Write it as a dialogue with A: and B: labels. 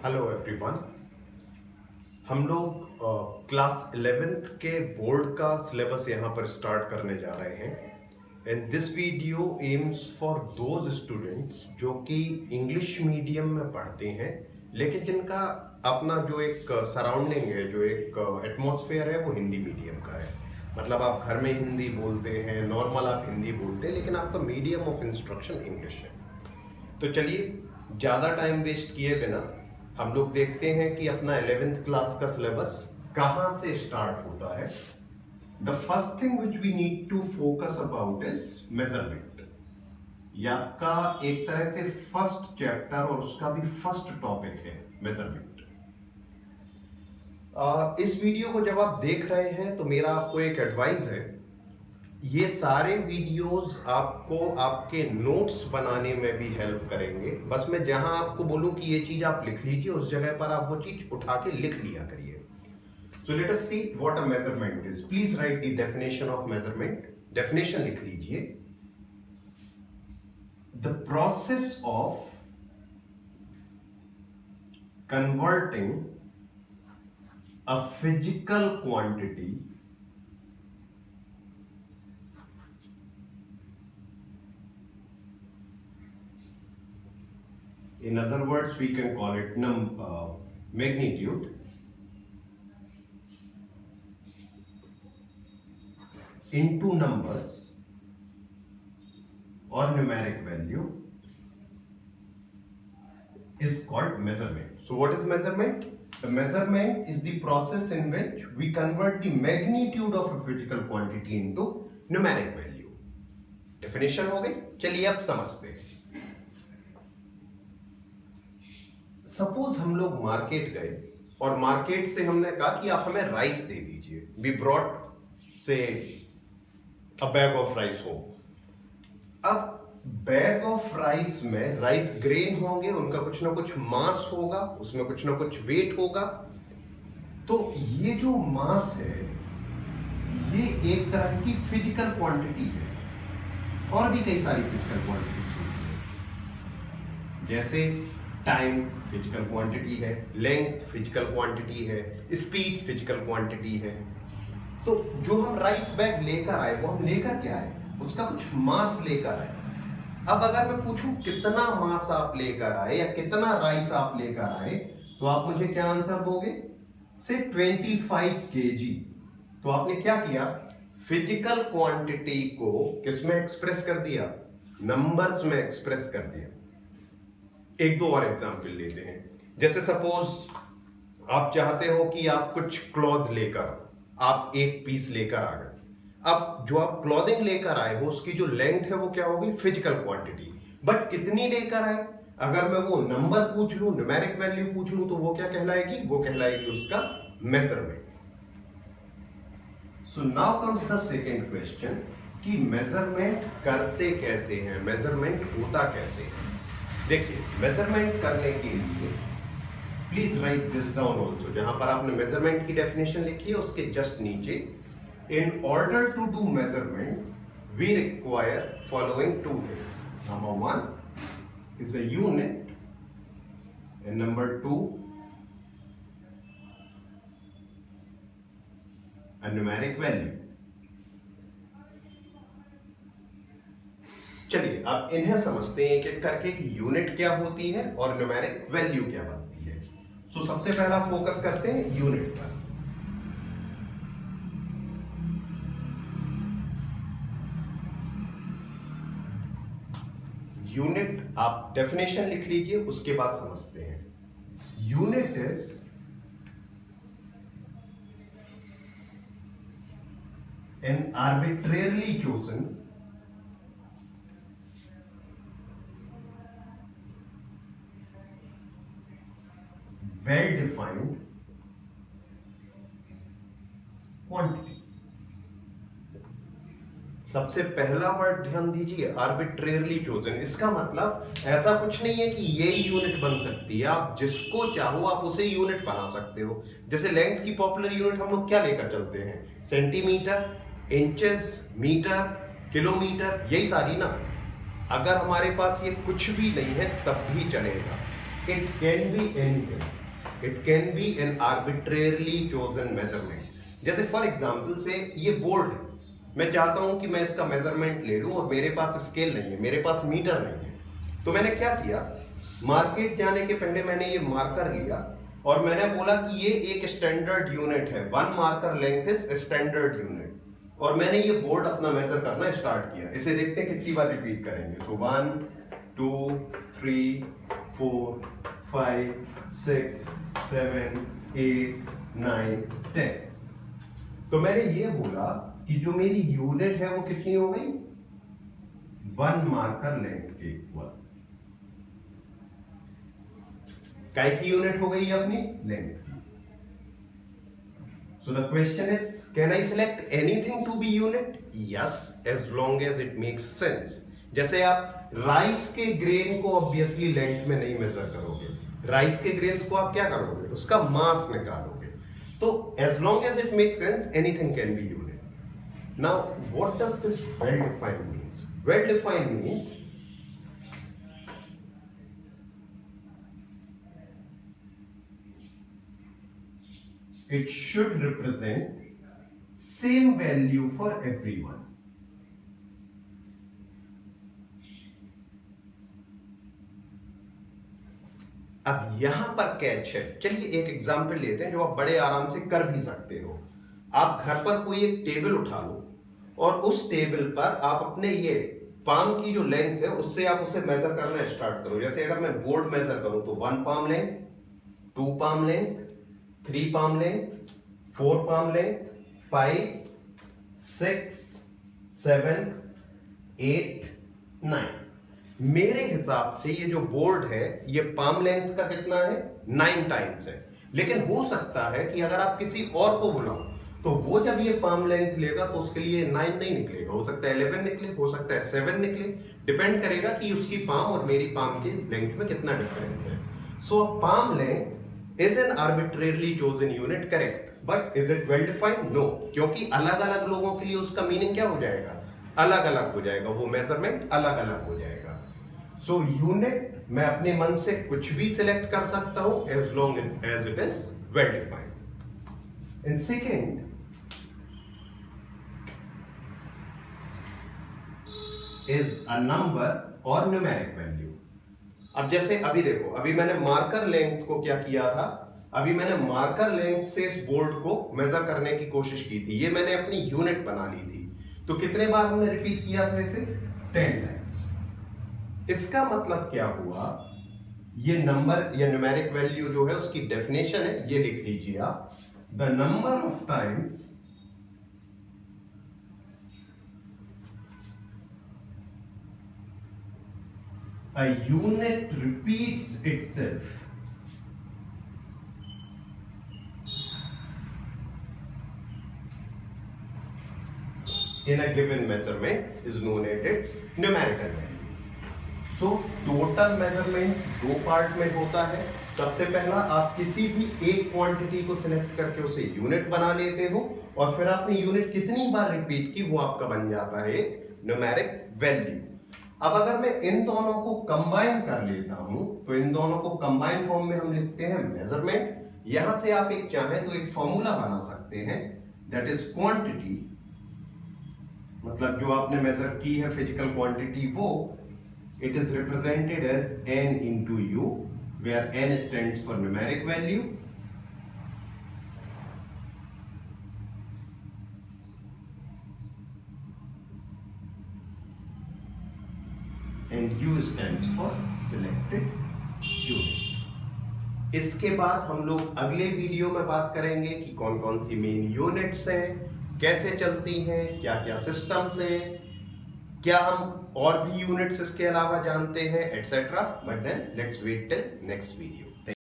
A: Hello everyone. हम लोग class 11th के बोर्ड का सिलेबस यहाँ पर स्टार्ट करने जा रहे हैं and this video AIIMS for those students जो कि इंग्लिश मीडियम में पढ़ते हैं लेकिन जिनका अपना जो एक सराउंडिंग है, जो एक एटमॉस्फेयर है वो हिंदी मीडियम का है। मतलब आप घर में हिंदी बोलते हैं, नॉर्मल आप हिंदी बोलते हैं, लेकिन आपका मीडियम ऑफ इंस्ट्रक्शन इंग्लिश है। तो चलिए ज़्यादा टाइम वेस्ट किए बिना हम लोग देखते हैं कि अपना 11th क्लास का सिलेबस कहां से स्टार्ट होता है। The first thing which we need to focus about is measurement. ये आपका एक तरह से फर्स्ट चैप्टर और उसका भी फर्स्ट टॉपिक है मेजरमेंट। इस वीडियो को जब आप देख रहे हैं तो मेरा आपको एक एडवाइस है, ये सारे वीडियोस आपको आपके नोट्स बनाने में भी हेल्प करेंगे। बस मैं जहां आपको बोलूं कि ये चीज आप लिख लीजिए, उस जगह पर आप वो चीज उठा के लिख लिया करिए। So let us see what a measurement is. Please right the definition of measurement. Definition लिख लीजिए, the process of converting a physical quantity in other words we can call it magnitude into numbers or numeric value is called measurement. So what is measurement? The measurement is the process in which we convert the magnitude of a physical quantity into numeric value. Definition हो गई। चलिए अब समझते हैं। Suppose हम लोग market गए और मार्केट से हमने कहा कि आप हमें राइस दे दीजिए। वी ब्रॉट से अ बैग ऑफ राइस हो। अब बैग ऑफ राइस में राइस ग्रेन होंगे, उनका कुछ ना कुछ मास होगा, उसमें कुछ ना कुछ वेट होगा। तो ये जो मास है ये एक तरह की फिजिकल क्वांटिटी है। और भी कई सारी फिजिकल क्वांटिटी है, जैसे टाइम फिजिकल क्वांटिटी है, लेंथ फिजिकल क्वांटिटी है, स्पीड फिजिकल क्वांटिटी है। तो जो हम राइस बैग लेकर आए वो हम लेकर क्या आए? उसका कुछ मास लेकर आए। अब अगर मैं पूछूं कितना मास आप लेकर आए या कितना राइस आप लेकर आए, तो आप मुझे क्या आंसर दोगे? से 25 kg। तो आपने क्या किया? फिजिकल क्वांटिटी को किसमें एक्सप्रेस कर दिया? नंबर्स में एक्सप्रेस कर दिया। एक दो और एग्जाम्पल लेते हैं। जैसे सपोज आप चाहते हो कि आप कुछ क्लॉथ लेकर आप एक पीस लेकर आ गए। अब जो आप क्लॉथिंग लेकर आए हो उसकी जो लेंथ है वो क्या होगी? Physical quantity. बट कितनी लेकर आए? अगर मैं वो नंबर पूछ लूं, न्यूमेरिक वैल्यू पूछ लूं, तो वो क्या कहलाएगी? वो कहलाएगी उसका measurement. So now comes the second question कि मेजरमेंट करते कैसे हैं, मेजरमेंट होता कैसे है। देखिए, मेजरमेंट करने के लिए please right this down also. जहां पर आपने मेजरमेंट की डेफिनेशन लिखी है उसके जस्ट नीचे, in order to do measurement we require following two things. Number 1 is a unit and number 2 a numeric value। चलिए अब इन्हें समझते हैं एक एक करके कि यूनिट क्या होती है और न्यूमेरिक वैल्यू क्या बनती है। सो सबसे पहला फोकस करते हैं यूनिट पर। यूनिट आप डेफिनेशन लिख लीजिए, उसके बाद समझते हैं। Unit is an arbitrarily chosen well defined quantity। सबसे पहला वर्ड ध्यान दीजिए, आर्बिट्रेरली चोजन। इसका मतलब ऐसा कुछ नहीं है कि ये यूनिट बन सकती है, आप जिसको चाहो आप उसे यूनिट बना सकते हो। जैसे लेंथ की पॉपुलर यूनिट हम लोग क्या लेकर चलते हैं? सेंटीमीटर, इंचेस, मीटर, किलोमीटर, यही सारी ना। अगर हमारे पास ये कुछ भी नहीं है तब भी चलेगा। It can be anything. It can be an arbitrarily chosen measurement. जैसे फॉर एग्जाम्पल से ये बोर्ड है, मैं चाहता हूं कि मैं इसका मेजरमेंट ले लूं और मेरे पास स्केल नहीं है, मेरे पास मीटर नहीं है, तो मैंने क्या किया, मार्केट जाने के पहले मैंने ये मार्कर लिया और मैंने बोला कि ये एक स्टैंडर्ड यूनिट है, 1 marker length is standard unit, और मैंने ये बोर्ड अपना मेजर करना स्टार्ट किया। इसे देखते हैं कितनी बार रिपीट करेंगे। सो 1 2 3 4 5 6 7 8 9 10। तो मैंने ये बोला कि जो मेरी यूनिट है वो कितनी हो गई, 1 मार्कर लेंथ के इक्वल। काय की यूनिट हो गई अपनी लेंथ की। So the question is, can I select anything to be unit? Yes, as long as it makes sense. जैसे आप राइस के ग्रेन को ऑब्वियसली लेंथ में नहीं मेजर करोगे, राइस के ग्रेन्स को आप क्या करोगे, उसका मास निकालोगे। तो as long as it makes sense, anything can be unit. Now, what does this well-defined means? Well-defined means it should represent same value for everyone. अब यहां पर कैच है, चलिए एक एग्जांपल लेते हैं जो आप बड़े आराम से कर भी सकते हो। आप घर पर कोई एक टेबल उठा लो और उस टेबल पर आप अपने ये पाम की जो लेंथ है उससे आप उसे मेजर करना स्टार्ट करो। जैसे अगर मैं बोर्ड मेजर करूं तो 1 palm length, 2 palm length, 3 palm length, 4 palm length, 5 6 7 8 9। मेरे हिसाब से ये जो बोर्ड है ये पाम लेंथ का कितना है, 9 टाइम्स है। लेकिन हो सकता है कि अगर आप किसी और को बुलाओ तो वो जब ये पाम लेंथ लेगा तो उसके लिए 9 नहीं निकलेगा, हो सकता है 11 निकले, हो सकता है 7 निकले, डिपेंड करेगा कि उसकी पाम और मेरी पाम की लेंथ में कितना डिफरेंस है। So palm length is an arbitrarily chosen unit, correct, but is it well defined? No, क्योंकि अलग अलग लोगों के लिए उसका मीनिंग क्या हो जाएगा, अलग अलग हो जाएगा, वो मेजरमेंट अलग अलग हो जाएगा। सो यूनिट मैं अपने मन से कुछ भी सिलेक्ट कर सकता हूं as long as it is well defined. And second is a number और न्यूमेरिक वैल्यू। अब जैसे अभी देखो, अभी मैंने मार्कर लेंथ को क्या किया था, अभी मैंने मार्कर लेंथ से इस बोर्ड को मेजर करने की कोशिश की थी, ये मैंने अपनी यूनिट बना ली थी। तो कितने बार हमने रिपीट किया था इसे, 10 टाइम्स। इसका मतलब क्या हुआ, ये नंबर या न्यूमेरिक वैल्यू जो है उसकी डेफिनेशन है, ये लिख लीजिए आप, the number of times a unit repeats itself in a given measurement is known as its numerical value. So total measurement 2 part में होता है। सबसे पहला आप किसी भी एक क्वांटिटी को सिलेक्ट करके उसे यूनिट बना लेते हो और फिर आपने यूनिट कितनी बार रिपीट की वो आपका बन जाता है न्यूमेरिक वैल्यू। अब अगर मैं इन दोनों को कंबाइन कर लेता हूं तो इन दोनों को कंबाइन फॉर्म में हम लिखते हैं मेजरमेंट। यहां से आप एक चाहें तो एक फॉर्मूला बना सकते हैं, दैट इज क्वांटिटी, मतलब जो आपने मेजर की है फिजिकल क्वांटिटी वो, it is represented as n into U, where n stands for numeric value, and U stands for selected unit। इसके बाद हम लोग अगले वीडियो में बात करेंगे कि कौन कौन सी मेन यूनिट्स हैं, कैसे चलती हैं, क्या क्या सिस्टम्स हैं, क्या हम और भी यूनिट्स इसके अलावा जानते हैं, etcetera. But then let's wait till next video.